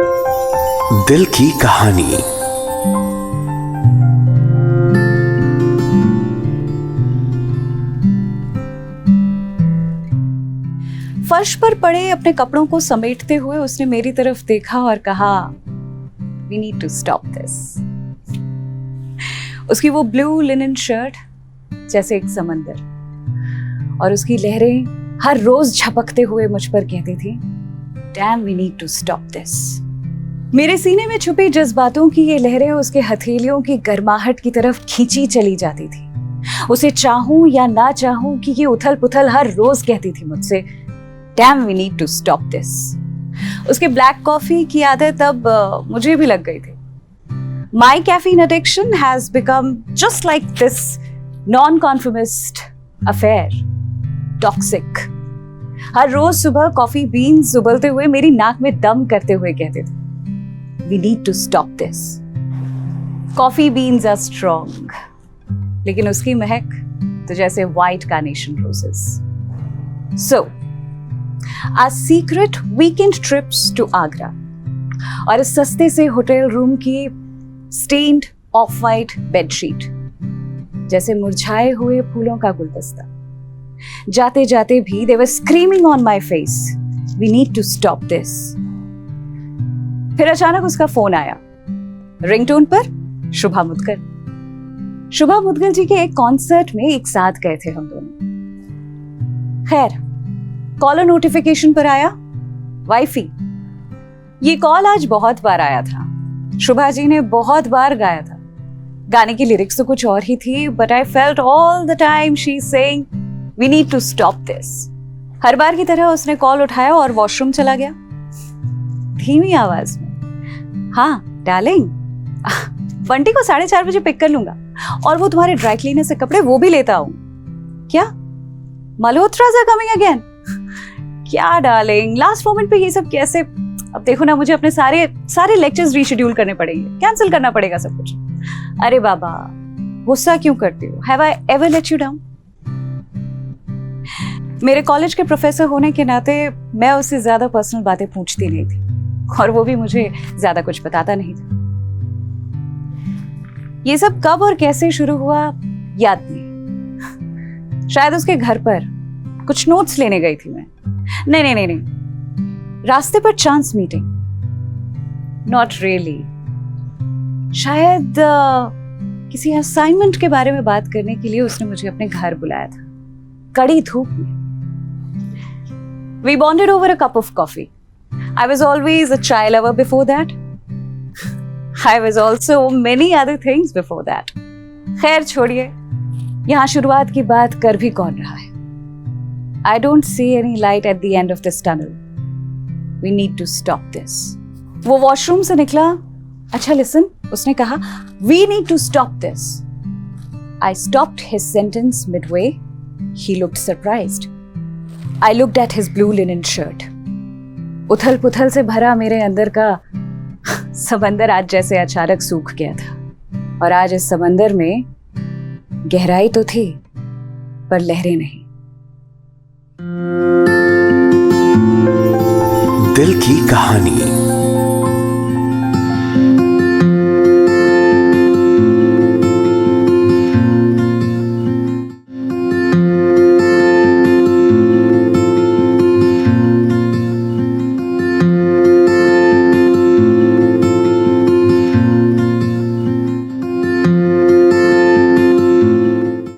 दिल की कहानी। फर्श पर पड़े अपने कपड़ों को समेटते हुए उसने मेरी तरफ देखा और कहा, We need to stop this. उसकी वो ब्लू लिनन शर्ट जैसे एक समंदर और उसकी लहरें हर रोज झपकते हुए मुझ पर कहती थी, Damn, we need to stop this. मेरे सीने में छुपी जज्बातों की ये लहरें उसके हथेलियों की गर्माहट की तरफ खींची चली जाती थी। उसे चाहूं या ना चाहूं कि ये उथल पुथल हर रोज कहती थी मुझसे, Damn, we need to stop this. उसके ब्लैक कॉफी की आदत अब मुझे भी लग गई थी। My caffeine addiction has become just like this non-conformist affair, toxic. हर रोज सुबह कॉफी बीन्स उबलते हुए मेरी नाक में दम करते हुए कहते थे, We need to stop this. Coffee beans are strong, लेकिन उसकी महक तो जैसे white carnation roses. So, our secret weekend trips to Agra और इस सस्ते से होटल रूम की stained off-white bedsheet जैसे मुरझाए हुए फूलों का गुलदस्ता। जाते जाते भी they were screaming on my face, We need to stop this. फिर अचानक उसका फोन आया। रिंगटोन पर शुभा मुद्गल। शुभा मुद्गल जी के एक कॉन्सर्ट में एक साथ गए थे हम दोनों। खैर, कॉलर नोटिफिकेशन पर आया, वाइफी। ये कॉल आज बहुत बार आया था। शुभा जी ने बहुत बार गाया था। गाने की लिरिक्स तो कुछ और ही थी, but I felt all the time she is saying, we need to stop this. हर बार की तरह उसने कॉल उठाया और वॉशरूम चला गया। धीमी आवाज में, हाँ डार्लिंग, बंटी को 4:30 बजे पिक कर लूंगा और वो तुम्हारे ड्राई क्लीनर से कपड़े वो भी लेता हूं। क्या मल्होत्रास आर कमिंग अगेन? क्या डार्लिंग, लास्ट मोमेंट पे ये सब कैसे? अब देखो ना, मुझे अपने सारे लेक्चर्स रीशेड्यूल करने पड़ेंगे, कैंसिल करना पड़ेगा सब कुछ। अरे बाबा, गुस्सा क्यों करते हो? Have I ever let you down? मेरे कॉलेज के प्रोफेसर होने के नाते मैं उससे ज्यादा पर्सनल बातें पूछती नहीं थी और वो भी मुझे ज्यादा कुछ बताता नहीं था। ये सब कब और कैसे शुरू हुआ याद नहीं। शायद उसके घर पर कुछ नोट्स लेने गई थी मैं। नहीं, रास्ते पर चांस मीटिंग। Not really. शायद किसी असाइनमेंट के बारे में बात करने के लिए उसने मुझे अपने घर बुलाया था, कड़ी धूप में। We bonded over a cup of coffee. I was always a chai lover before that. I was also many other things before that. खैर छोड़िए, यहाँ शुरुआत की बात कर भी कौन रहा है? I don't see any light at the end of this tunnel. We need to stop this. वो वॉशरूम से निकला। अच्छा listen, उसने कहा, We need to stop this. I stopped his sentence midway. He looked surprised. I looked at his blue linen shirt. उथल पुथल से भरा मेरे अंदर का समंदर आज जैसे अचानक सूख गया था और आज इस समंदर में गहराई तो थी पर लहरें नहीं। दिल की कहानी।